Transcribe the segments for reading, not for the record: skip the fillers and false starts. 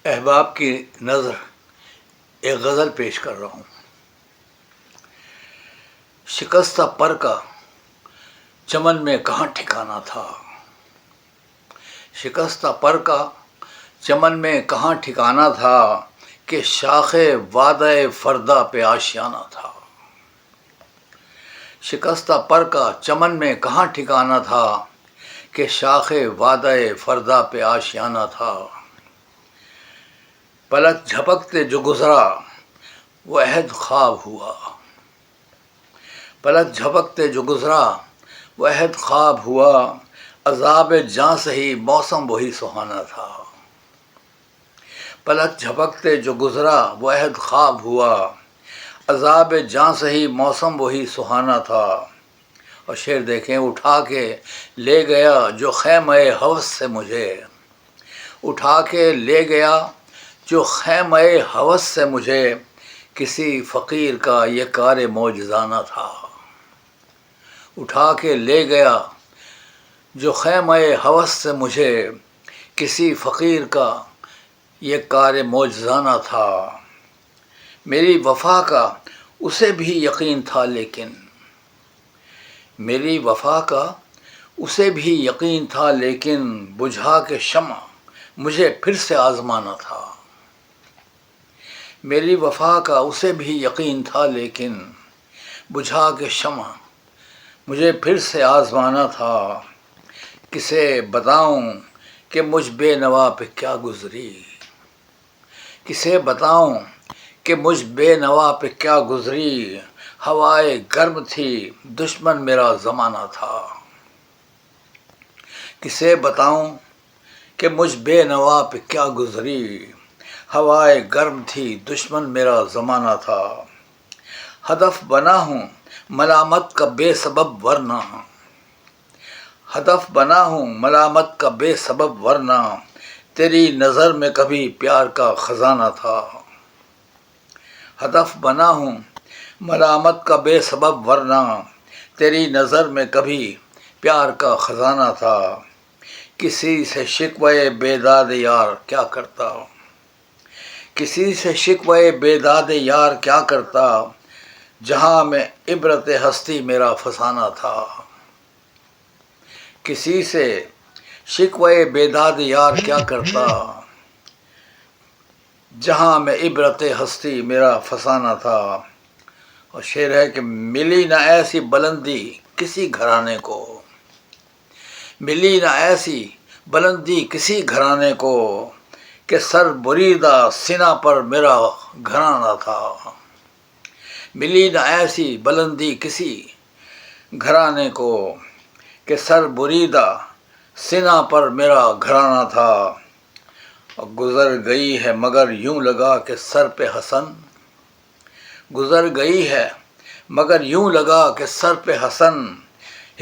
احباب کی نظر ایک غزل پیش کر رہا ہوں۔ شکستہ پر کا چمن میں کہاں ٹھکانا تھا، شکستہ پر کا چمن میں کہاں ٹھکانا تھا، کہ شاخ وعدہ فردا پہ آشیانہ تھا۔ شکستہ پر کا چمن میں کہاں ٹھکانا تھا، کہ شاخ وعدہ فردا پہ آشیانہ تھا۔ پلک جھپکتے جو گزرا وہ عہد خواب ہوا، پلک جھپکتے جو گزرا وہ عہد خواب ہوا، عذاب جاں سہی موسم وہی سہانا تھا۔ پلک جھپکتے جو گزرا وہ عہد خواب ہوا، عذاب جاں سہی موسم وہی سہانا تھا۔ اور شعر دیکھیں، اٹھا کے لے گیا جو خیمہ ہوس سے مجھے، اٹھا کے لے گیا جو خیمہ ہوس سے مجھے، کسی فقیر کا یہ کار معجزانہ تھا۔ اٹھا کے لے گیا جو خیمہ ہوس سے مجھے، کسی فقیر کا یہ کار معجزانہ تھا۔ میری وفا کا اسے بھی یقین تھا، لیکن میری وفا کا اسے بھی یقین تھا، لیکن بجھا کے شمع مجھے پھر سے آزمانا تھا۔ میری وفا کا اسے بھی یقین تھا، لیکن بجھا کے شمع مجھے پھر سے آزمانا تھا۔ کسے بتاؤں کہ مجھ بے نوا پہ کیا گزری، کسے بتاؤں کہ مجھ بے نوا پہ کیا گزری، ہوائے گرم تھی دشمن میرا زمانہ تھا۔ کسے بتاؤں کہ مجھ بے نوا پہ کیا گزری، ہوائے گرم تھی دشمن میرا زمانہ تھا۔ ہدف بنا ہوں ملامت کا بے سبب ورنہ، ہدف بنا ہوں ملامت کا بے سبب ورنہ، تیری نظر میں کبھی پیار کا خزانہ تھا۔ ہدف بنا ہوں ملامت کا بے سبب ورنہ، تیری نظر میں کبھی پیار کا خزانہ تھا۔ کسی سے شکوے بیداد یار کیا کرتا، کسی سے شکوے بیداد یار کیا کرتا، جہاں میں عبرت ہستی میرا فسانہ تھا۔ کسی سے شکوے بیداد یار کیا کرتا، جہاں میں عبرت ہستی میرا فسانہ تھا۔ اور شعر ہے کہ ملی نہ ایسی بلندی کسی گھرانے کو، ملی نہ ایسی بلندی کسی گھرانے کو، کہ سر بریدہ سینہ پر میرا گھرانہ تھا۔ ملی نہ ایسی بلندی کسی گھرانے کو، کہ سر بریدہ سینہ پر میرا گھرانہ تھا۔ اور گزر گئی ہے مگر یوں لگا کہ سر پہ حسن، گزر گئی ہے مگر یوں لگا کہ سر پہ حسن،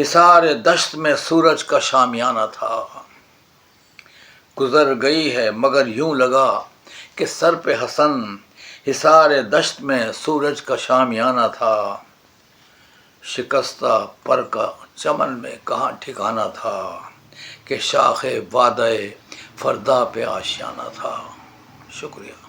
حصار دشت میں سورج کا شامیانہ تھا۔ گزر گئی ہے مگر یوں لگا کہ سر پہ حسن، حصار دشت میں سورج کا شامیانہ تھا۔ شکستہ پر کا چمن میں کہاں ٹھکانا تھا، کہ شاخ وعدہ فردا پہ آشیانہ تھا۔ شکریہ۔